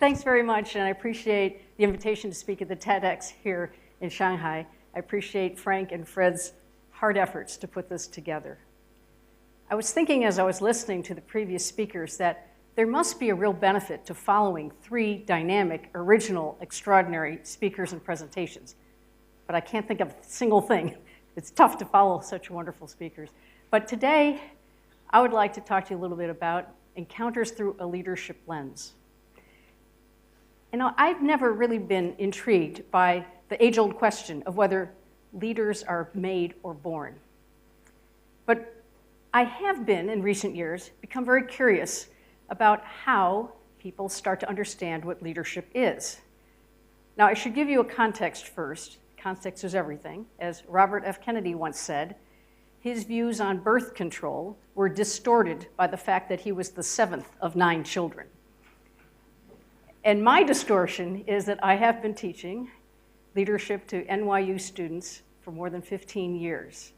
Thanks very much, and I appreciate the invitation to speak at the TEDx here in Shanghai. I appreciate Frank and Fred's hard efforts to put this together. I was thinking as I was listening to the previous speakers that there must be a real benefit to following three dynamic, original, extraordinary speakers and presentations. But I can't think of a single thing. It's tough to follow such wonderful speakers. But today, I would like to talk to you a little bit about encounters through a leadership lens. You know, I've never really been intrigued by the age-old question of whether leaders are made or born. But I have been, in recent years, become very curious about how people start to understand what leadership is. Now, I should give you a context first. Context is everything. As Robert F. Kennedy once said, his views on birth control were distorted by the fact that he was the seventh of 9 children. And my distortion is that I have been teaching leadership to NYU students for more than 15 years.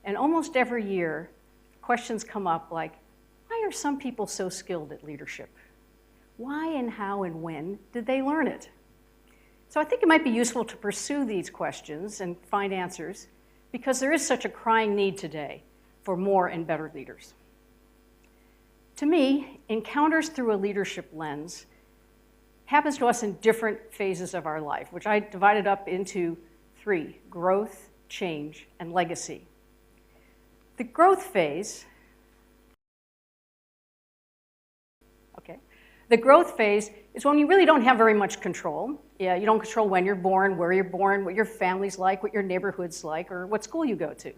And almost every year, questions come up like, why are some people so skilled at leadership? Why and how and when did they learn it? So I think it might be useful to pursue these questions and find answers because there is such a crying need today for more and better leaders. To me, encounters through a leadership lens happens to us in different phases of our life, which I divided up into 3: growth, change, and legacy. The growth phase, the growth phase is when you really don't have very much control. Yeah, you don't control when you're born, where you're born, what your family's like, what your neighborhood's like, or what school you go to.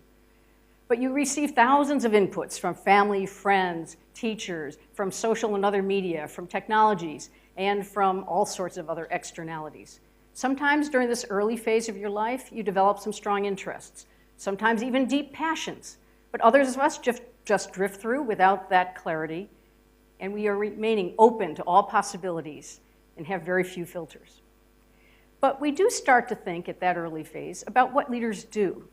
But you receive thousands of inputs from family, friends, teachers, from social and other media, from technologies, and from all sorts of other externalities. Sometimes during this early phase of your life, you develop some strong interests, sometimes even deep passions, but others of us just drift through without that clarity, and we are remaining open to all possibilities and have very few filters. But we do start to think at that early phase about what leaders do.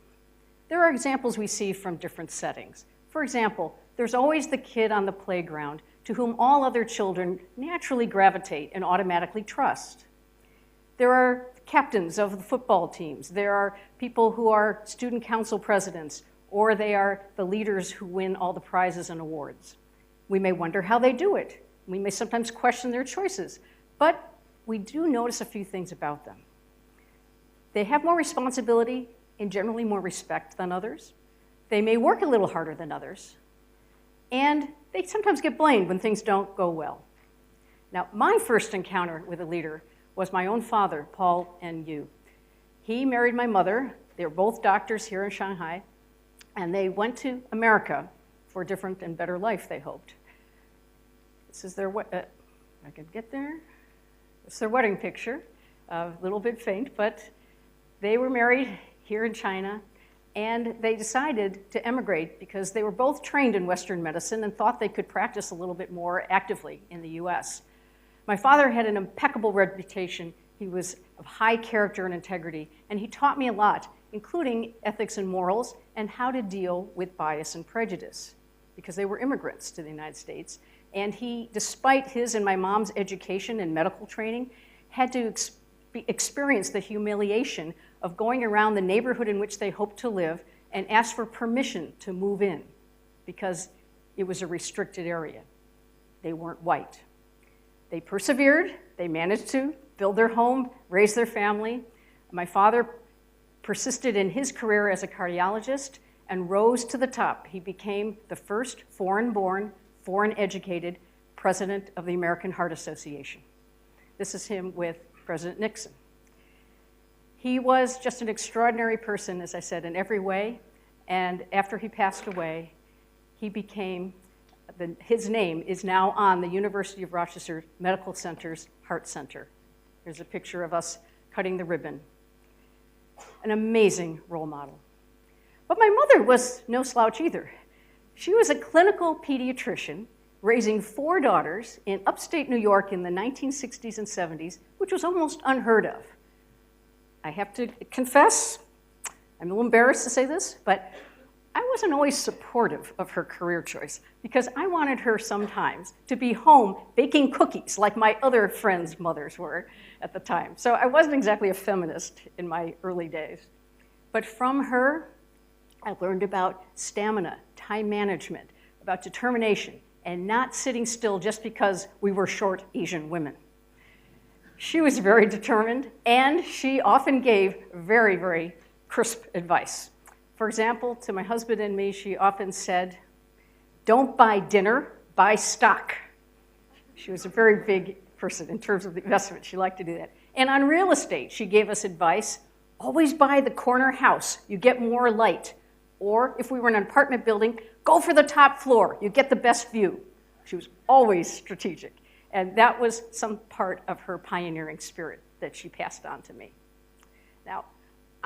There are examples we see from different settings. For example, there's always the kid on the playground to whom all other children naturally gravitate and automatically trust. There are captains of the football teams. There are people who are student council presidents, or they are the leaders who win all the prizes and awards. We may wonder how they do it. We may sometimes question their choices, but we do notice a few things about them. They have more responsibility and generally more respect than others. They may work a little harder than others, and they sometimes get blamed when things don't go well. Now, my first encounter with a leader was my own father, Paul N.U. He married my mother. They were both doctors here in Shanghai, and they went to America for a different and better life, they hoped. This is their, I can get there. This is their wedding picture, a little bit faint, but they were married here in China, and they decided to emigrate because they were both trained in Western medicine and thought they could practice a little bit more actively in the US. My father had an impeccable reputation. He was of high character and integrity, and he taught me a lot, including ethics and morals and how to deal with bias and prejudice, because they were immigrants to the United States. And he, despite his and my mom's education and medical training, had to experience the humiliation of going around the neighborhood in which they hoped to live and ask for permission to move in because it was a restricted area. They weren't white. They persevered. They managed to build their home, raise their family. My father persisted in his career as a cardiologist and rose to the top. He became the first foreign-born, foreign-educated president of the American Heart Association. This is him with President Nixon. He was just an extraordinary person, as I said, in every way. And after he passed away, he became, his name is now on the University of Rochester Medical Center's Heart Center. Here's a picture of us cutting the ribbon. An amazing role model. But my mother was no slouch either. She was a clinical pediatrician raising 4 daughters in upstate New York in the 1960s and 70s, which was almost unheard of. I have to confess, I'm a little embarrassed to say this, but I wasn't always supportive of her career choice because I wanted her sometimes to be home baking cookies like my other friends' mothers were at the time. So I wasn't exactly a feminist in my early days. But from her, I learned about stamina, time management, about determination, and not sitting still just because we were short Asian women. She was very determined, and she often gave very, very crisp advice. For example, to my husband and me, she often said, "Don't buy dinner, buy stock." She was a very big person in terms of the investment. She liked to do that. And on real estate, she gave us advice, always buy the corner house. You get more light. Or if we were in an apartment building, go for the top floor. You get the best view. She was always strategic. And that was some part of her pioneering spirit that she passed on to me. Now,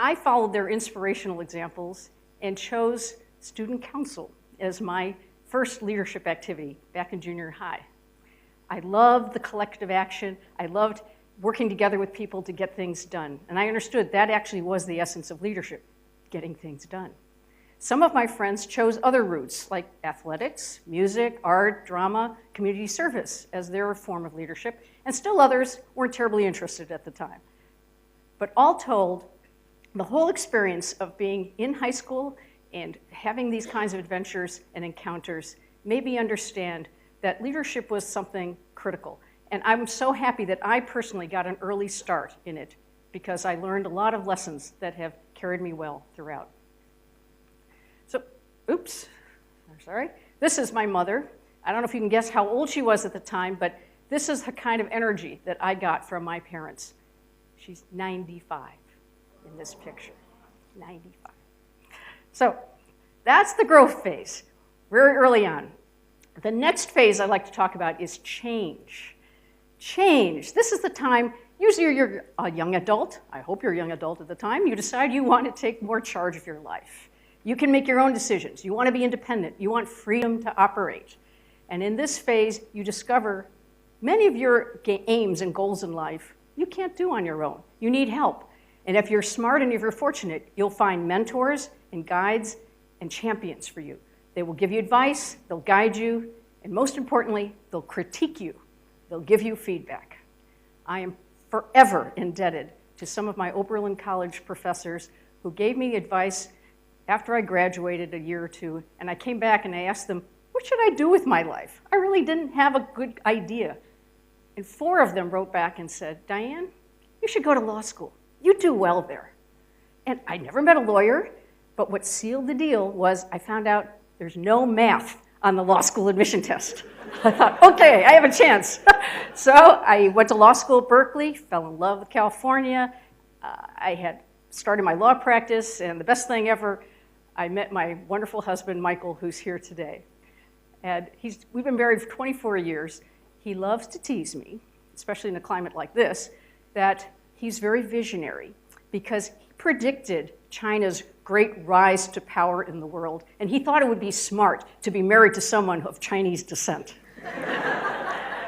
I followed their inspirational examples and chose student council as my first leadership activity back in junior high. I loved the collective action. I loved working together with people to get things done. And I understood that actually was the essence of leadership, getting things done. Some of my friends chose other routes like athletics, music, art, drama, community service as their form of leadership, and still others weren't terribly interested at the time. But all told, the whole experience of being in high school and having these kinds of adventures and encounters made me understand that leadership was something critical. And I'm so happy that I personally got an early start in it because I learned a lot of lessons that have carried me well throughout. So, oops, I'm sorry. This is my mother. I don't know if you can guess how old she was at the time, but this is the kind of energy that I got from my parents. She's 95. In this picture, 95. So that's the growth phase, very early on. The next phase I'd like to talk about is change. Change. This is the time, usually you're a young adult, I hope you're a young adult at the time, you decide you want to take more charge of your life. You can make your own decisions. You want to be independent. You want freedom to operate. And in this phase, you discover many of your aims and goals in life you can't do on your own. You need help. And if you're smart and if you're fortunate, you'll find mentors and guides and champions for you. They will give you advice, they'll guide you, and most importantly, they'll critique you. They'll give you feedback. I am forever indebted to some of my Oberlin College professors who gave me advice after I graduated a year or two, and I came back and I asked them, what should I do with my life? I really didn't have a good idea. And 4 of them wrote back and said, Diane, you should go to law school. You do well there. And I never met a lawyer, but what sealed the deal was I found out there's no math on the law school admission test. I thought, okay, I have a chance. So I went to law school at Berkeley, fell in love with California. I had started my law practice, and the best thing ever, I met my wonderful husband, Michael, who's here today. And we've been married for 24 years. He loves to tease me, especially in a climate like this, that he's very visionary because he predicted China's great rise to power in the world, and he thought it would be smart to be married to someone of Chinese descent.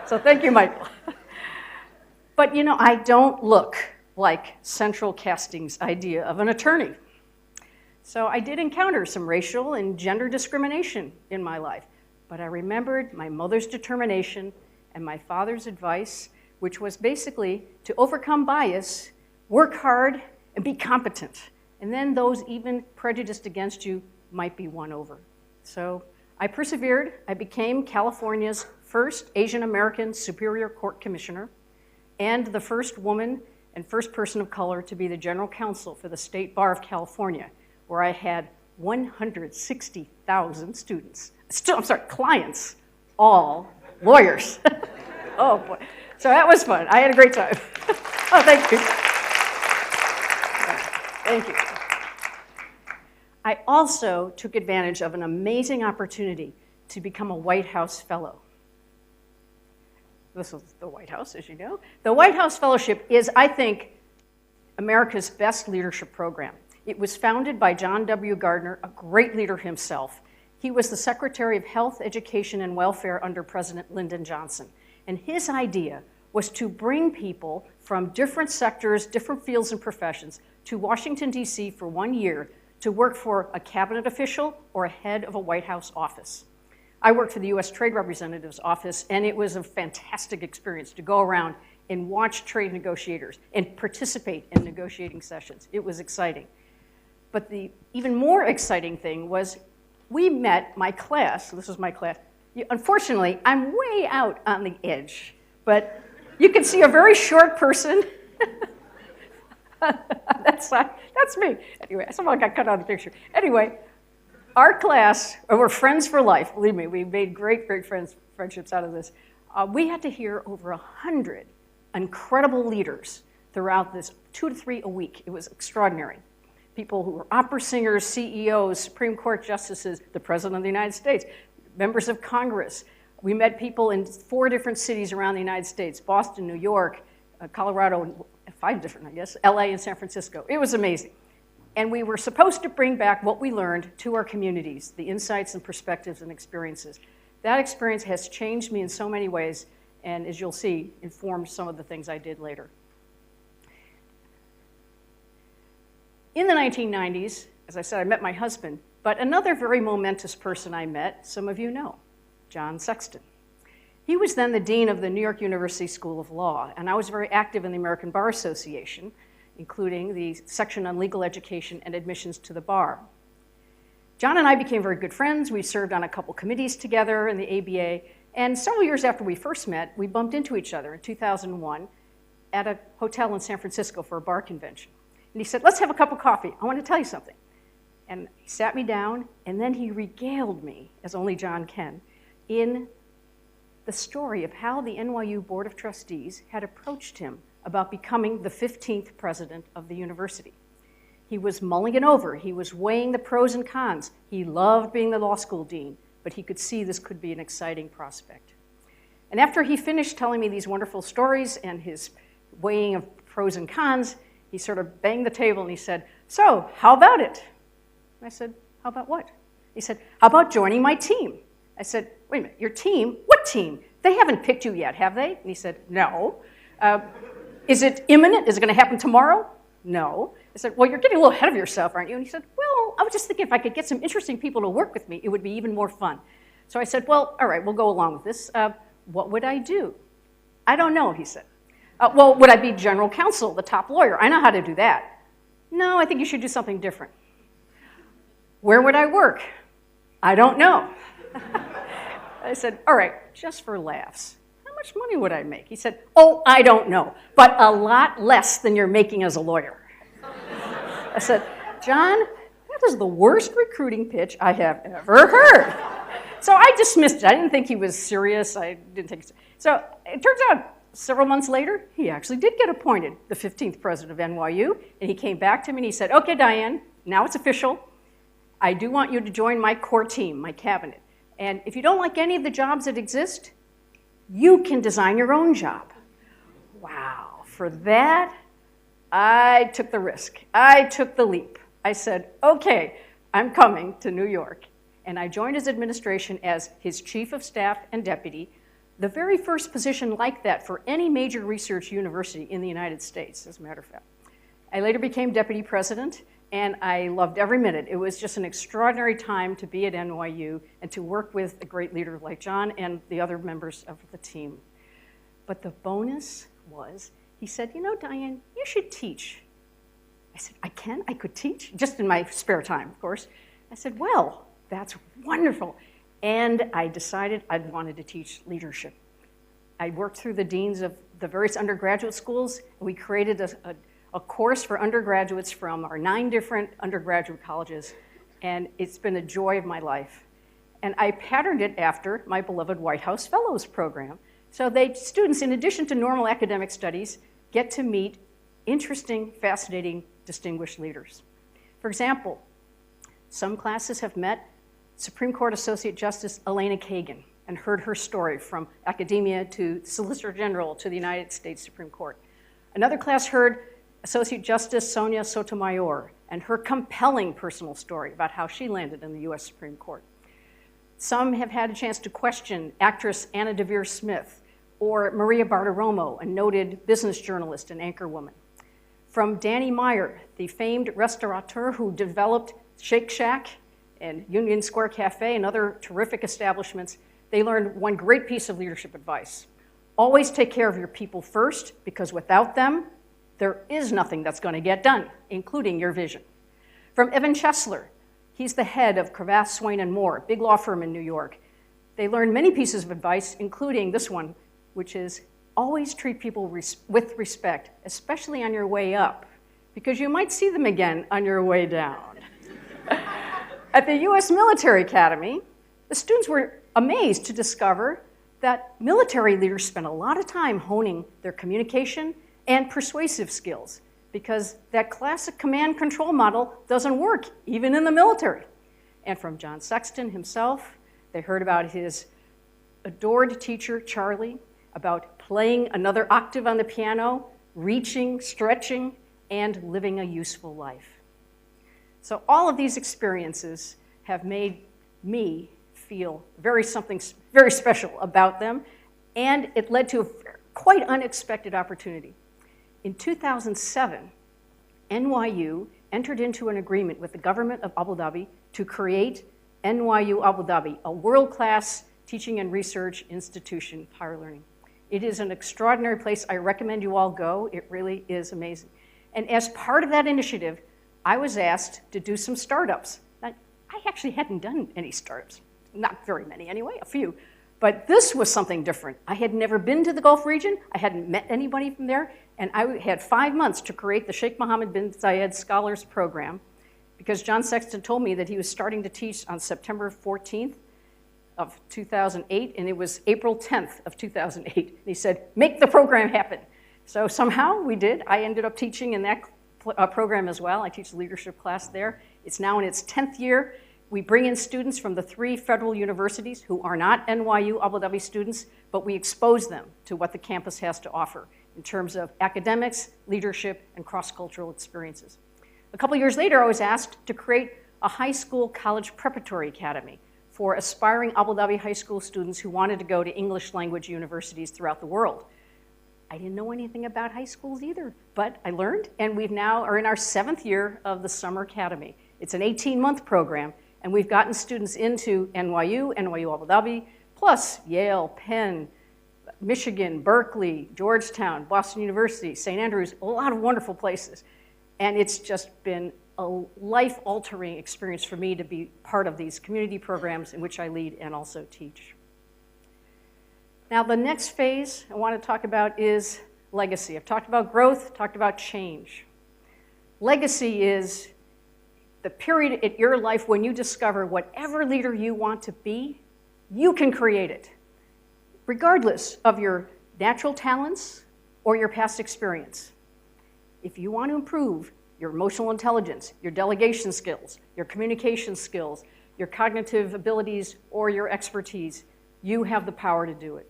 So thank you, Michael. But you know, I don't look like Central Casting's idea of an attorney. So I did encounter some racial and gender discrimination in my life, but I remembered my mother's determination and my father's advice, which was basically to overcome bias, work hard, and be competent. And then those even prejudiced against you might be won over. So I persevered. I became California's first Asian American Superior Court Commissioner and the first woman and first person of color to be the general counsel for the State Bar of California, where I had 160,000 clients, all lawyers. Oh boy. So that was fun. I had a great time. Oh, thank you. Thank you. I also took advantage of an amazing opportunity to become a White House Fellow. This was the White House, as you know. The White House Fellowship is, I think, America's best leadership program. It was founded by John W. Gardner, a great leader himself. He was the Secretary of Health, Education, and Welfare under President Lyndon Johnson. And his idea was to bring people from different sectors, different fields and professions to Washington, D.C. for 1 year to work for a cabinet official or a head of a White House office. I worked for the US Trade Representative's office, and it was a fantastic experience to go around and watch trade negotiators and participate in negotiating sessions. It was exciting. But the even more exciting thing was we met my class. This was my class. Unfortunately, I'm way out on the edge, but you can see a very short person. That's me. Anyway, somehow got cut out of the picture. Anyway, our class, we're friends for life. Believe me, we made great friendships out of this. We had to hear over 100 incredible leaders throughout this, 2 to 3 a week. It was extraordinary. People who were opera singers, CEOs, Supreme Court justices, the President of the United States, members of Congress. We met people in 4 different cities around the United States, Boston, New York, Colorado, 5 different, I guess, LA and San Francisco. It was amazing. And we were supposed to bring back what we learned to our communities, the insights and perspectives and experiences. That experience has changed me in so many ways, and as you'll see, informed some of the things I did later. In the 1990s, as I said, I met my husband, but another very momentous person I met, some of you know, John Sexton. He was then the dean of the New York University School of Law, and I was very active in the American Bar Association, including the section on legal education and admissions to the bar. John and I became very good friends. We served on a couple committees together in the ABA, and several years after we first met, we bumped into each other in 2001 at a hotel in San Francisco for a bar convention. And he said, let's have a cup of coffee. I want to tell you something. And he sat me down, and then he regaled me, as only John can, in the story of how the NYU Board of Trustees had approached him about becoming the 15th president of the university. He was mulling it over. He was weighing the pros and cons. He loved being the law school dean, but he could see this could be an exciting prospect. And after he finished telling me these wonderful stories and his weighing of pros and cons, he sort of banged the table and he said, so, how about it? And I said, how about what? He said, how about joining my team? I said, wait a minute, your team? What team? They haven't picked you yet, have they? And he said, no. Is it imminent? Is it going to happen tomorrow? No. I said, well, you're getting a little ahead of yourself, aren't you? And he said, well, I was just thinking if I could get some interesting people to work with me, it would be even more fun. So I said, well, all right, we'll go along with this. What would I do? I don't know, he said. Well, would I be general counsel, the top lawyer? I know how to do that. No, I think you should do something different. Where would I work? I don't know. I said, all right, just for laughs, how much money would I make? He said, oh, I don't know, but a lot less than you're making as a lawyer. I said, John, that is the worst recruiting pitch I have ever heard. So I dismissed it. I didn't think he was serious. I didn't think so. So it turns out several months later, he actually did get appointed the 15th president of NYU, and he came back to me and he said, okay, Diane, now it's official. I do want you to join my core team, my cabinet. And if you don't like any of the jobs that exist, you can design your own job. Wow, for that, I took the risk. I took the leap. I said, okay, I'm coming to New York. And I joined his administration as his chief of staff and deputy, the very first position like that for any major research university in the United States, as a matter of fact. I later became deputy president, and I loved every minute. It was just an extraordinary time to be at NYU and to work with a great leader like John and the other members of the team. But the bonus was, he said, you know, Diane, you should teach. I said, I can? I could teach? Just in my spare time, of course. I said, well, that's wonderful. And I decided I wanted to teach leadership. I worked through the deans of the various undergraduate schools, and we created a course for undergraduates from our 9 different undergraduate colleges, and it's been a joy of my life. And I patterned it after my beloved White House Fellows program. So students, in addition to normal academic studies, get to meet interesting, fascinating, distinguished leaders. For example, some classes have met Supreme Court Associate Justice Elena Kagan and heard her story from academia to Solicitor General to the United States Supreme Court. Another class heard Associate Justice Sonia Sotomayor and her compelling personal story about how she landed in the US Supreme Court. Some have had a chance to question actress Anna Devere Smith or Maria Bartiromo, a noted business journalist and anchorwoman. From Danny Meyer, the famed restaurateur who developed Shake Shack and Union Square Cafe and other terrific establishments, they learned one great piece of leadership advice. Always take care of your people first, because without them, there is nothing that's going to get done, including your vision. From Evan Chesler, he's the head of Cravath, Swaine & Moore, big law firm in New York. They learned many pieces of advice, including this one, which is always treat people with respect, especially on your way up, because you might see them again on your way down. At the U.S. Military Academy, the students were amazed to discover that military leaders spend a lot of time honing their communication and persuasive skills, because that classic command control model doesn't work even in the military. And from John Sexton himself, they heard about his adored teacher, Charlie, about playing another octave on the piano, reaching, stretching, and living a useful life. So all of these experiences have made me feel something very special about them, and it led to a quite unexpected opportunity. In 2007, NYU entered into an agreement with the government of Abu Dhabi to create NYU Abu Dhabi, a world-class teaching and research institution for higher learning. It is an extraordinary place. I recommend you all go. It really is amazing. And as part of that initiative, I was asked to do some startups. Now, I actually hadn't done any startups. Not very many anyway, a few. But this was something different. I had never been to the Gulf region. I hadn't met anybody from there. And I had 5 months to create the Sheikh Mohammed bin Zayed Scholars Program, because John Sexton told me that he was starting to teach on September 14th of 2008, and it was April 10th of 2008. And he said, make the program happen. So somehow we did. I ended up teaching in that program as well. I teach the leadership class there. It's now in its 10th year. We bring in students from the 3 federal universities who are not NYU Abu Dhabi students, but we expose them to what the campus has to offer in terms of academics, leadership, and cross-cultural experiences. A couple years later, I was asked to create a high school college preparatory academy for aspiring Abu Dhabi high school students who wanted to go to English language universities throughout the world. I didn't know anything about high schools either, but I learned, and we now are in our 7th year of the Summer Academy. It's an 18-month program, and we've gotten students into NYU, NYU Abu Dhabi, plus Yale, Penn, Michigan, Berkeley, Georgetown, Boston University, St. Andrews, a lot of wonderful places. And it's just been a life-altering experience for me to be part of these community programs in which I lead and also teach. Now, the next phase I want to talk about is legacy. I've talked about growth, talked about change. Legacy is the period in your life when you discover whatever leader you want to be, you can create it, regardless of your natural talents or your past experience. If you want to improve your emotional intelligence, your delegation skills, your communication skills, your cognitive abilities, or your expertise, you have the power to do it.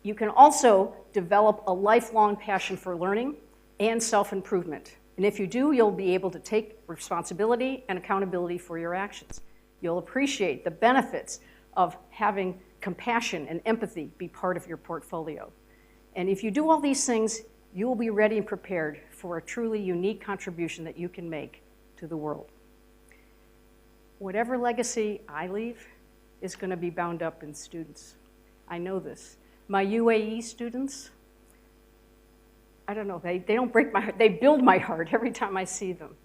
You can also develop a lifelong passion for learning and self-improvement. And if you do, you'll be able to take responsibility and accountability for your actions. You'll appreciate the benefits of having compassion and empathy be part of your portfolio. And if you do all these things, you will be ready and prepared for a truly unique contribution that you can make to the world. Whatever legacy I leave is going to be bound up in students. I know this. My UAE students, I don't know, they don't break my heart. They build my heart every time I see them.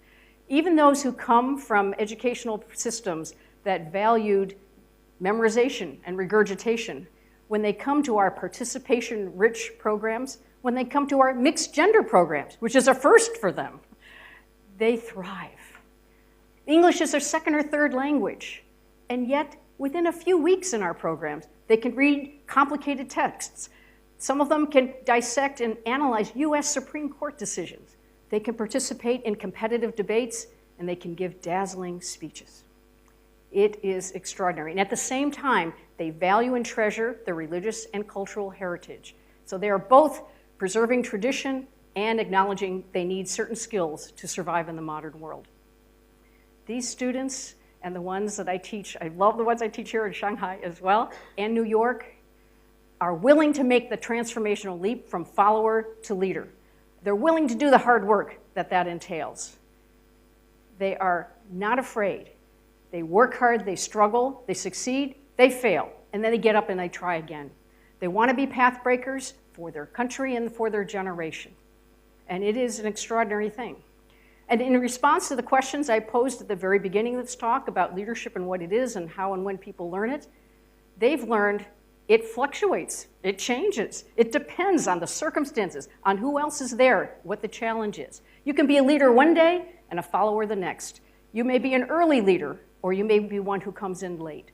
Even those who come from educational systems that valued memorization and regurgitation, when they come to our participation-rich programs, when they come to our mixed-gender programs, which is a first for them, they thrive. English is their second or third language, and yet within a few weeks in our programs, they can read complicated texts. Some of them can dissect and analyze US Supreme Court decisions. They can participate in competitive debates, and they can give dazzling speeches. It is extraordinary. And at the same time, they value and treasure their religious and cultural heritage. So they are both preserving tradition and acknowledging they need certain skills to survive in the modern world. These students and the ones that I teach, I love the ones I teach here in Shanghai as well, and New York, are willing to make the transformational leap from follower to leader. They're willing to do the hard work that entails. They are not afraid. They work hard, they struggle, they succeed, they fail, and then they get up and they try again. They want to be path breakers for their country and for their generation. And it is an extraordinary thing. And in response to the questions I posed at the very beginning of this talk about leadership and what it is and how and when people learn it, they've learned it fluctuates, it changes, it depends on the circumstances, on who else is there, what the challenge is. You can be a leader one day and a follower the next. You may be an early leader, or you may be one who comes in late.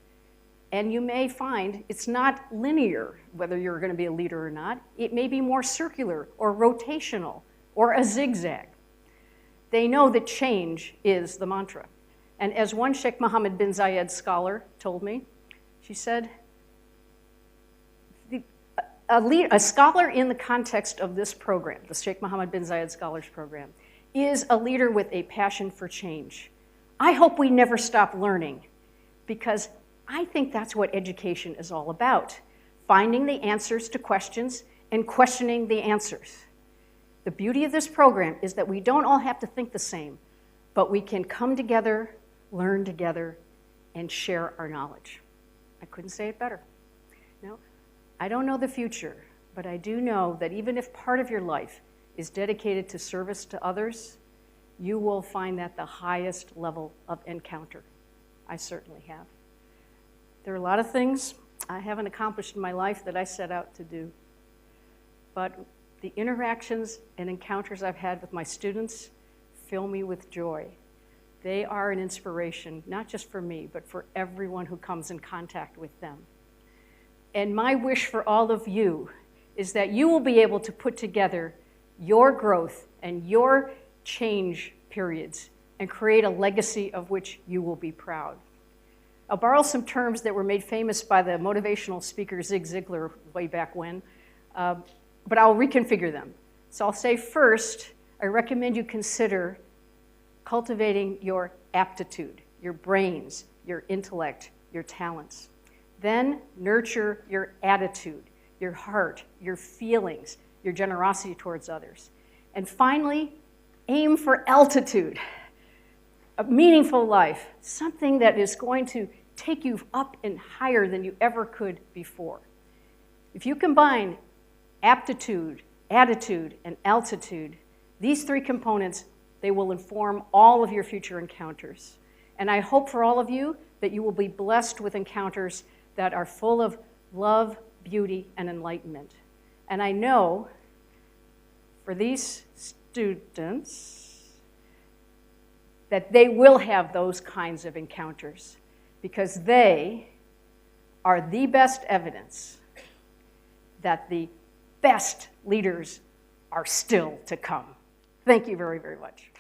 And you may find it's not linear, whether you're going to be a leader or not. It may be more circular or rotational or a zigzag. They know that change is the mantra. And as one Sheikh Mohammed bin Zayed scholar told me, she said, a scholar in the context of this program, the Sheikh Mohammed bin Zayed Scholars Program, is a leader with a passion for change. I hope we never stop learning, because I think that's what education is all about, finding the answers to questions and questioning the answers. The beauty of this program is that we don't all have to think the same, but we can come together, learn together, and share our knowledge. I couldn't say it better. No, I don't know the future, but I do know that even if part of your life is dedicated to service to others, you will find that the highest level of encounter. I certainly have. There are a lot of things I haven't accomplished in my life that I set out to do, but the interactions and encounters I've had with my students fill me with joy. They are an inspiration, not just for me, but for everyone who comes in contact with them. And my wish for all of you is that you will be able to put together your growth and your change periods and create a legacy of which you will be proud. I'll borrow some terms that were made famous by the motivational speaker Zig Ziglar way back when, but I'll reconfigure them. So I'll say first, I recommend you consider cultivating your aptitude, your brains, your intellect, your talents. Then nurture your attitude, your heart, your feelings, your generosity towards others. And finally, aim for altitude, a meaningful life, something that is going to take you up and higher than you ever could before. If you combine aptitude, attitude, and altitude, these three components, they will inform all of your future encounters. And I hope for all of you that you will be blessed with encounters that are full of love, beauty, and enlightenment. And I know for these students that they will have those kinds of encounters because they are the best evidence that the best leaders are still to come. Thank you very, very much.